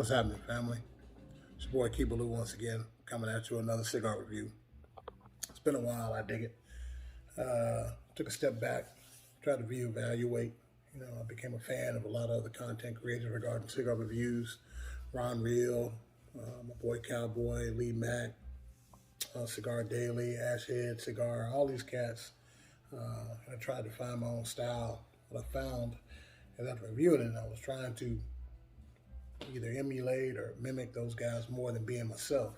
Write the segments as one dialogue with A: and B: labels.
A: What's happening, family? It's your boy Key Baloo once again, coming at you with another cigar review. It's been a while, I dig it. Took a step back, tried to reevaluate. I became a fan of a lot of other content creators regarding cigar reviews. Ron Real, my boy Cowboy, Lee Mack, Cigar Daily, Ashhead Cigar, all these cats. And I tried to find my own style. What I found is after reviewing it, I was trying to either emulate or mimic those guys more than being myself.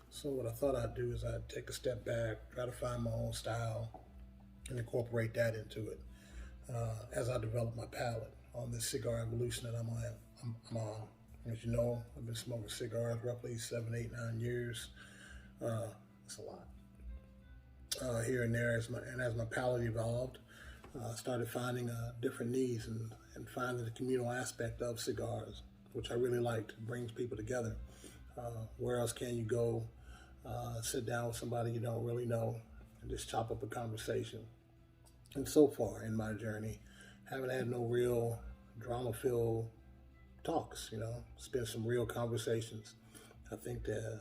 A: So what I thought I'd do is I'd take a step back, try to find my own style, and incorporate that into it as I develop my palate on this cigar evolution that I'm on. As you know, I've been smoking cigars roughly 7, 8, 9 years. That's a lot. Here and there, as my palate evolved, I started finding different needs and finding the communal aspect of cigars, which I really liked. It brings people together. Where else can you go sit down with somebody you don't really know and just chop up a conversation? And so far in my journey, haven't had no real drama-filled talks, it's been some real conversations. I think the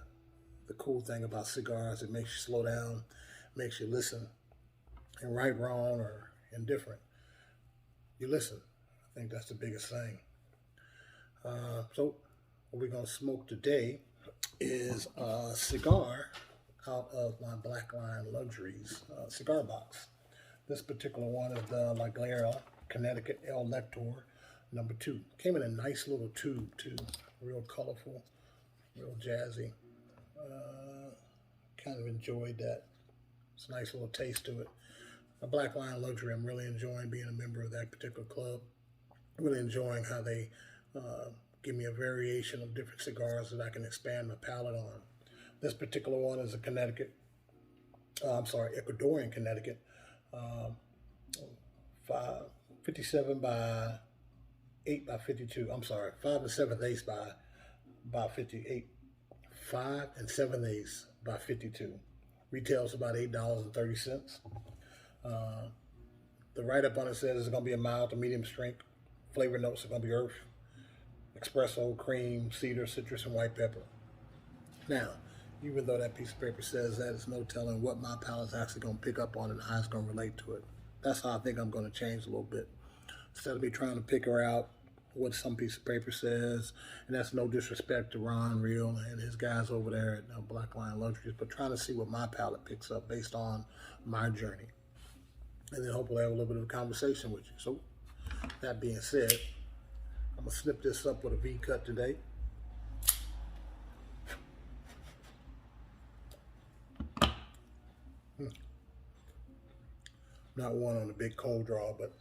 A: cool thing about cigars, it makes you slow down, makes you listen, and right, wrong, or indifferent, you listen. I think that's the biggest thing. So what we're going to smoke today is a cigar out of my Black Line Luxuries cigar box. This particular one is the Galera Connecticut Lector number 2. Came in a nice little tube too, real colorful, real jazzy. Kind of enjoyed that. It's a nice little taste to it. A Black Line Luxury, I'm really enjoying being a member of that particular club. Really enjoying how they give me a variation of different cigars that I can expand my palate on. This particular one is a Ecuadorian Connecticut, 57 by 8 by 52. 5 7/8 by 58. 5 7/8 by 52. Retails about $8.30. The write-up on it says it's going to be a mild to medium strength. Flavor notes are going to be earth, expresso, cream, cedar, citrus, and white pepper. Now, even though that piece of paper says that, it's no telling what my palate's actually going to pick up on and how it's going to relate to it. That's how I think I'm going to change a little bit. Instead of me trying to pick her out what some piece of paper says, and that's no disrespect to Ron Real and his guys over there at Black Line Luxuries, but trying to see what my palate picks up based on my journey. And then hopefully have a little bit of a conversation with you. So, that being said, I'm going to snip this up with a V-cut today. Not one on the big cold draw, but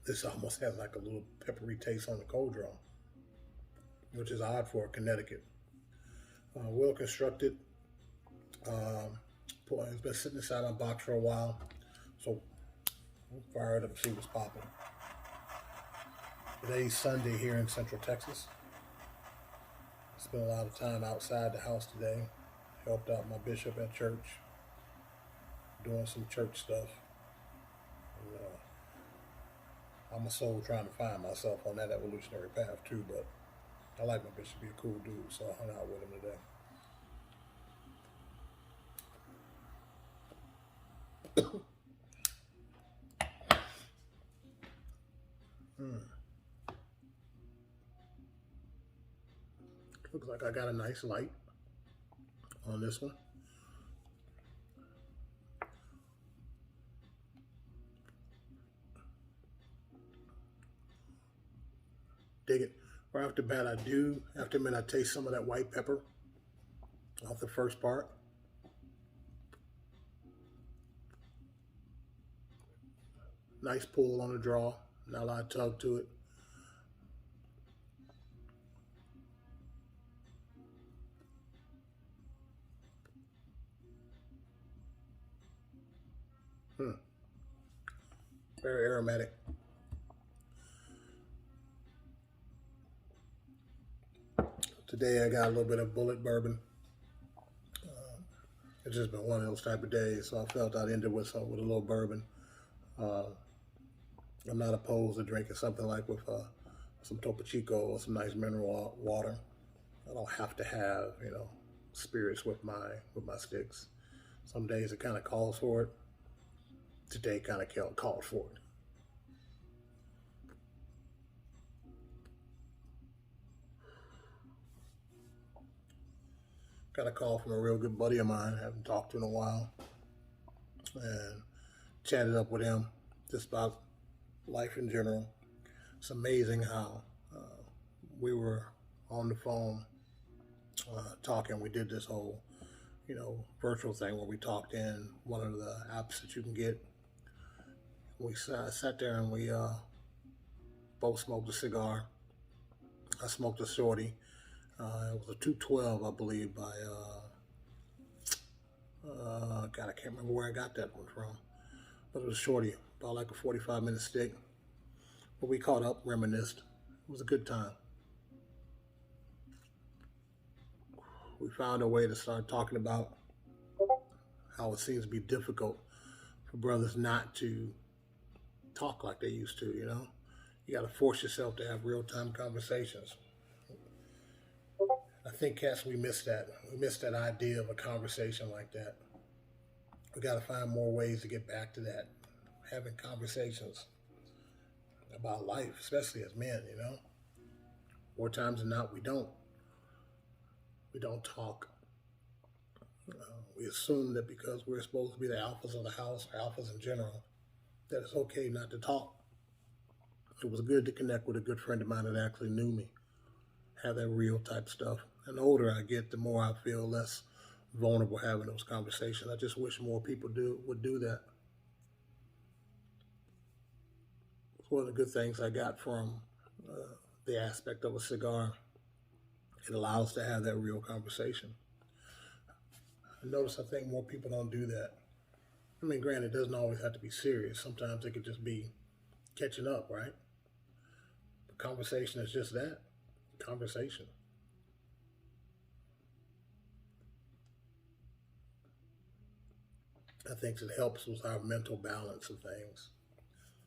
A: this almost has like a little peppery taste on the cold draw, which is odd for a Connecticut. Well constructed. It's been sitting inside my box for a while, so we'll fire it up and see what's popping. Today's Sunday here in Central Texas. Spent a lot of time outside the house today. Helped out my bishop at church, doing some church stuff. And, I'm a soul trying to find myself on that evolutionary path too, but I like my bishop to be a cool dude, so I hung out with him today. Looks like I got a nice light on this one. Dig it. Right off the bat, I have to admit, I taste some of that white pepper off the first part. Nice pull on the draw, not a lot of tug to it. Very aromatic. Today I got a little bit of bullet bourbon. It's just been one of those type of days, so I felt I'd end it with a little bourbon. I'm not opposed to drinking something like with some Topo Chico or some nice mineral water. I don't have to have, you know, spirits with my sticks. Some days it kind of calls for it. Today kind of called for it. Got a call from a real good buddy of mine. I haven't talked to in a while, and chatted up with him just about life in general. It's amazing how we were on the phone talking. We did this whole, you know, virtual thing where we talked in one of the apps that you can get. We sat there and we both smoked a cigar. I smoked a shorty. It was a 212, I believe, by God, I can't remember where I got that one from, but it was shorty, about like a 45-minute stick. But we caught up, reminisced. It was a good time. We found a way to start talking about how it seems to be difficult for brothers not to talk like they used to, you know? You got to force yourself to have real-time conversations. I think, cats, we missed that. We missed that idea of a conversation like that. We got to find more ways to get back to that, having conversations about life, especially as men, you know? More times than not, we don't. We don't talk. We assume that because we're supposed to be the alphas of the house, or alphas in general, that it's okay not to talk. It was good to connect with a good friend of mine that actually knew me, have that real type stuff. And the older I get, the more I feel less vulnerable having those conversations. I just wish more people would do that. It's one of the good things I got from the aspect of a cigar. It allows to have that real conversation. I think more people don't do that. I mean, granted, it doesn't always have to be serious. Sometimes it could just be catching up, right? But conversation is just that, conversation. I think it helps with our mental balance of things,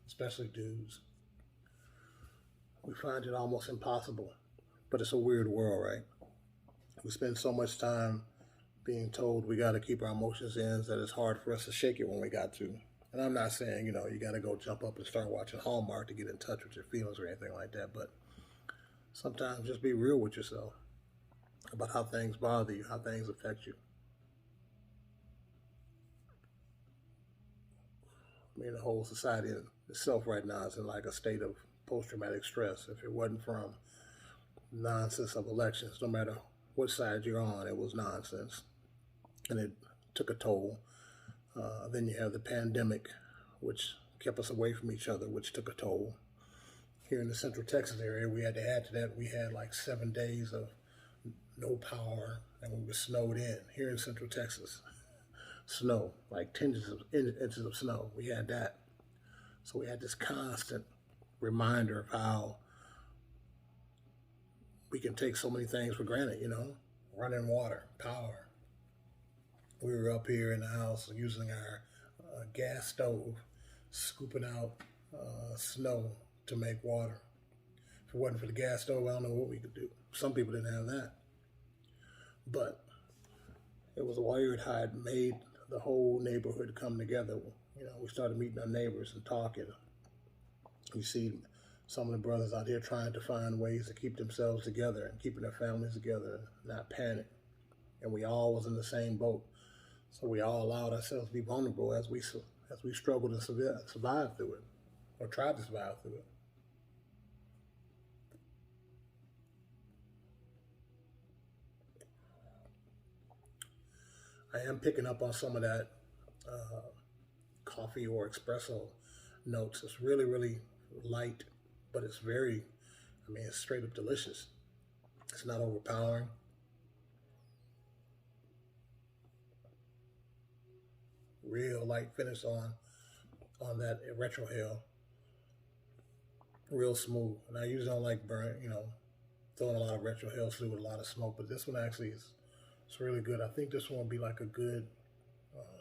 A: especially dudes. We find it almost impossible, but it's a weird world, right? We spend so much time being told we got to keep our emotions in that it's hard for us to shake it when we got to. And I'm not saying, you know, you got to go jump up and start watching Hallmark to get in touch with your feelings or anything like that, but sometimes just be real with yourself about how things bother you, how things affect you. I mean, the whole society itself right now is in like a state of post-traumatic stress. If it wasn't from nonsense of elections, no matter what side you're on, it was nonsense. And it took a toll. Then you have the pandemic, which kept us away from each other, which took a toll. Here in the Central Texas area, we had to add to that, we had like 7 days of no power, and we were snowed in. Here in Central Texas, snow, like inches of snow. We had that. So we had this constant reminder of how we can take so many things for granted, you know, running water, power. We were up here in the house using our gas stove, scooping out snow to make water. If it wasn't for the gas stove, I don't know what we could do. Some people didn't have that. But it was weird how it made the whole neighborhood come together. You know, we started meeting our neighbors and talking. You see some of the brothers out here trying to find ways to keep themselves together and keeping their families together, not panic. And we all was in the same boat. So we all allowed ourselves to be vulnerable as we struggled to survive through it, or tried to survive through it. I am picking up on some of that coffee or espresso notes. It's really, really light, but it's very, I mean, it's straight up delicious. It's not overpowering. Real light finish on that retrohale. Real smooth. And I usually don't like throwing a lot of retrohales through with a lot of smoke, but this one actually it's really good. I think this one will be like a good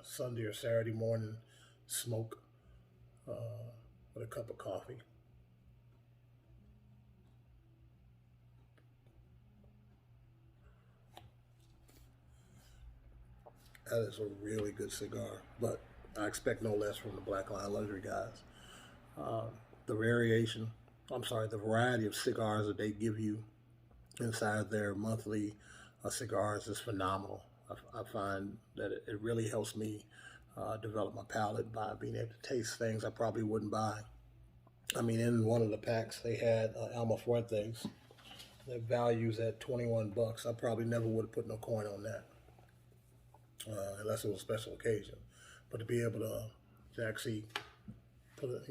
A: Sunday or Saturday morning smoke. with a cup of coffee. That is a really good cigar, but I expect no less from the Black Line Luxury guys. The the variety of cigars that they give you inside their monthly cigars is phenomenal. I find that it really helps me develop my palate by being able to taste things I probably wouldn't buy. I mean, in one of the packs, they had Alma Fuentes. Their values at 21 bucks. I probably never would have put no coin on that unless it was a special occasion. But to be able to actually put it,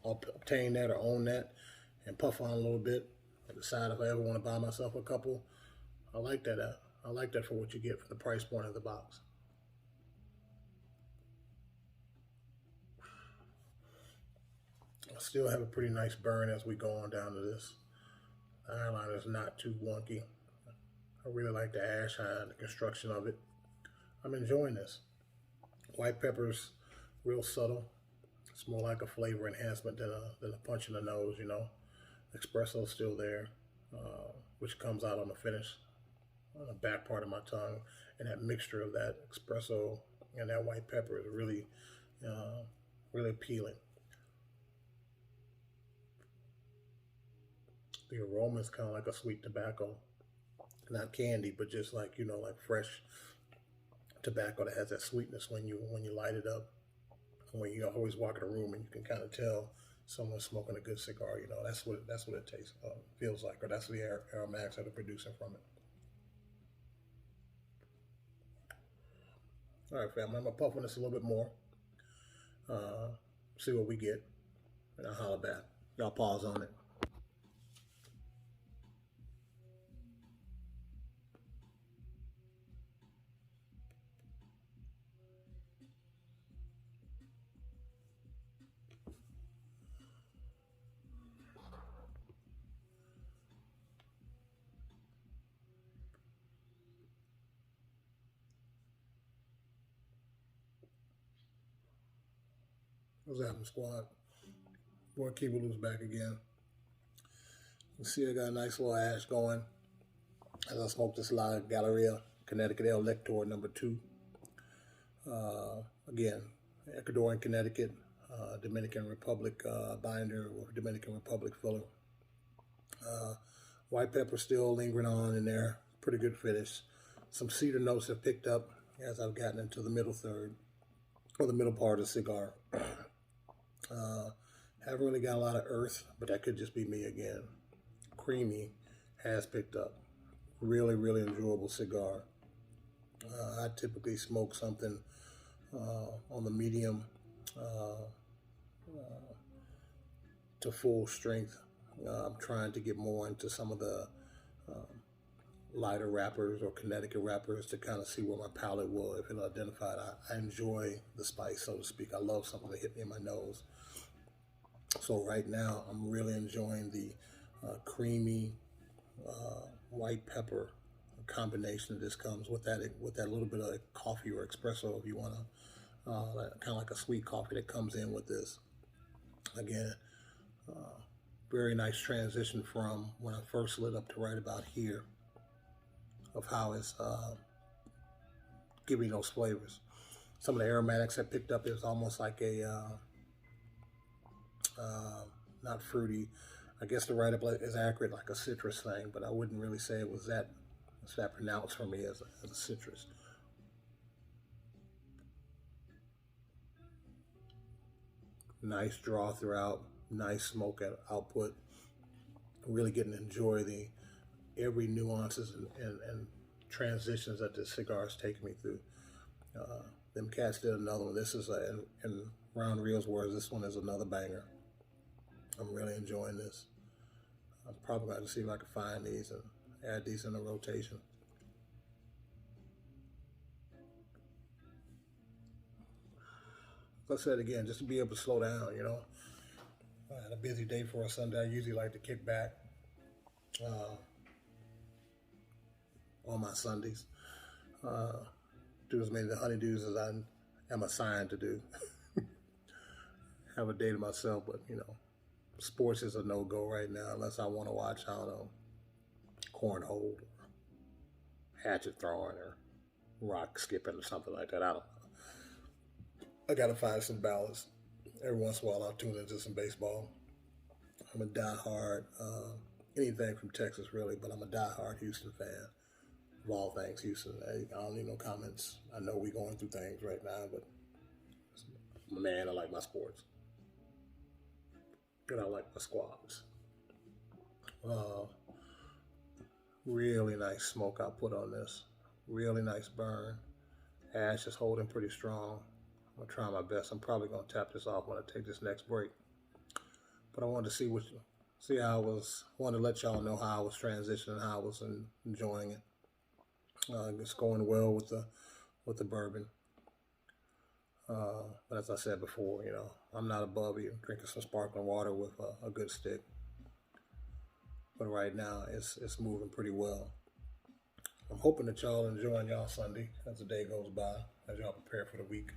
A: obtain that or own that and puff on a little bit and decide if I ever want to buy myself a couple, I like that. I like that for what you get for the price point of the box. I still have a pretty nice burn as we go on down to this. The eyeliner is not too wonky. I really like the ash shine, the construction of it. I'm enjoying this. White pepper's real subtle. It's more like a flavor enhancement than a punch in the nose, Espresso's still there, which comes out on the finish, on the back part of my tongue. And that mixture of that espresso and that white pepper is really, really appealing. The aroma is kind of like a sweet tobacco. Not candy, but just like, like fresh tobacco that has that sweetness when you light it up. When you always walk in a room and you can kind of tell someone's smoking a good cigar, that's what it tastes, feels like, or that's the aromatics that are producing from it. All right, family, I'm gonna puff on this a little bit more, see what we get, and I'll holler back. Y'all pause on it. What's happening, squad? Boy, Kibalu's back again. You see I got a nice little ash going as I smoke this live Galera Connecticut Lector number 2. Again, Ecuadorian Connecticut, Dominican Republic binder or Dominican Republic filler. White pepper still lingering on in there. Pretty good finish. Some cedar notes have picked up as I've gotten into the middle third, or the middle part of the cigar. Haven't really got a lot of earth, but that could just be me again. Creamy has picked up. Really, really enjoyable cigar. I typically smoke something on the medium to full strength. I'm trying to get more into some of the lighter wrappers or Connecticut wrappers to kind of see where my palate will, if it'll identify it. I enjoy the spice, so to speak. I love something to hit me in my nose. So right now, I'm really enjoying the creamy white pepper combination that this comes with that little bit of coffee or espresso, if you want to, kind of like a sweet coffee that comes in with this. Again, very nice transition from when I first lit up to right about here of how it's giving those flavors. Some of the aromatics I picked up is almost like a not fruity. I guess the write-up is accurate, like a citrus thing, but I wouldn't really say it was that pronounced for me as a citrus. Nice draw throughout, nice smoke output. Really getting to enjoy every nuances and transitions that this cigar is taking me through. Them cats did another one. This is in Round Reel's words, this one is another banger. I'm really enjoying this. I'm probably going to see if I can find these and add these in the rotation. Like I said again, just to be able to slow down, I had a busy day for a Sunday. I usually like to kick back on my Sundays. Do as many of the honeydews as I am assigned to do. have a day to myself, but you know, sports is a no-go right now unless I want to watch, I don't know, cornhole, or hatchet throwing, or rock skipping, or something like that. I don't know. I gotta find some balance. Every once in a while, I'll tune into some baseball. I'm a diehard, anything from Texas really, but I'm a diehard Houston fan. Of all things Houston. I don't need no comments. I know we're going through things right now, but I'm a man, I like my sports. And I like my squads. Really nice smoke I put on this. Really nice burn. Ash is holding pretty strong. I'm gonna try my best. I'm probably gonna tap this off when I take this next break. But I wanted to see how I was. Wanted to let y'all know how I was transitioning, how I was enjoying it. It's going well with the bourbon. But as I said before, you know, I'm not above you drinking some sparkling water with a good stick. But right now, it's moving pretty well. I'm hoping that y'all enjoying y'all Sunday as the day goes by, as y'all prepare for the week.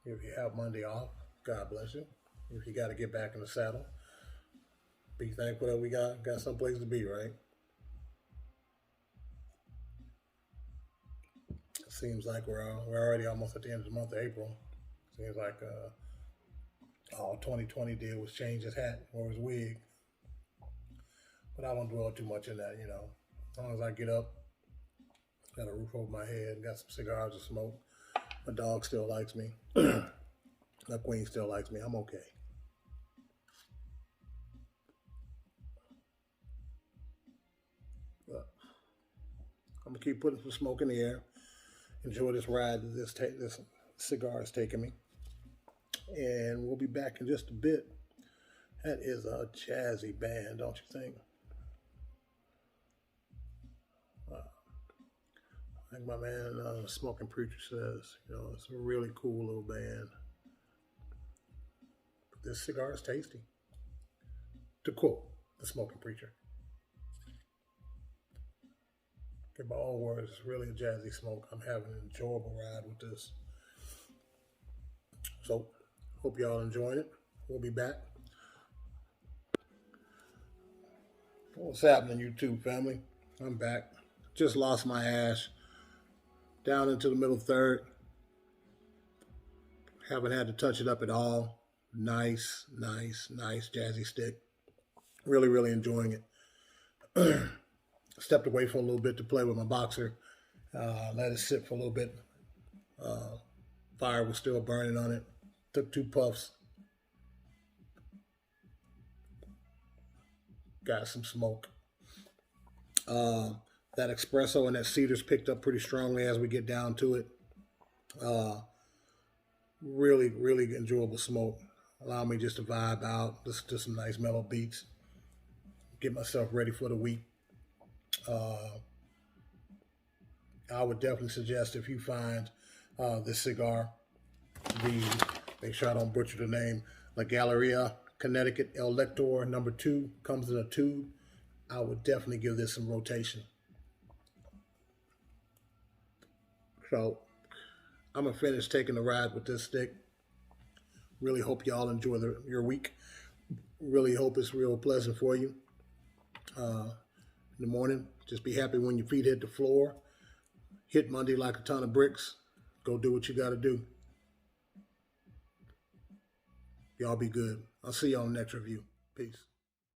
A: If you have Monday off, God bless you. If you got to get back in the saddle, be thankful that we got some place to be, right? It seems like we're already almost at the end of the month of April. Seems like all 2020 did was change his hat or his wig. But I don't dwell too much in that, you know. As long as I get up, got a roof over my head, got some cigars to smoke, my dog still likes me, my queen still likes me, I'm okay. But I'm gonna keep putting some smoke in the air. Enjoy this ride that this cigar is taking me. And we'll be back in just a bit. That is a Jazzy band, don't you think? Like my man, Smoking Preacher says, you know, it's a really cool little band. But this cigar is tasty. To quote the Smoking Preacher. In my own words, it's really a jazzy smoke. I'm having an enjoyable ride with this. So, hope y'all enjoying it. We'll be back. What's happening, YouTube family? I'm back. Just lost my ash. Down into the middle third. Haven't had to touch it up at all. Nice jazzy stick. Really, really enjoying it. Stepped away for a little bit to play with my boxer. Let it sit for a little bit. Fire was still burning on it. Took 2 puffs. Got some smoke. That expresso and that cedar's picked up pretty strongly as we get down to it. Really, really enjoyable smoke. Allow me just to vibe out, listen to some nice mellow beats, get myself ready for the week. I would definitely suggest if you find this cigar, make sure I don't butcher the name, La Galleria Connecticut Lector number 2, comes in a tube. I would definitely give this some rotation. So I'm going to finish taking the ride with this stick. Really hope y'all enjoy your week. Really hope it's real pleasant for you. In the morning, just be happy when your feet hit the floor. Hit Monday like a ton of bricks. Go do what you got to do. Y'all be good. I'll see y'all in the next review. Peace.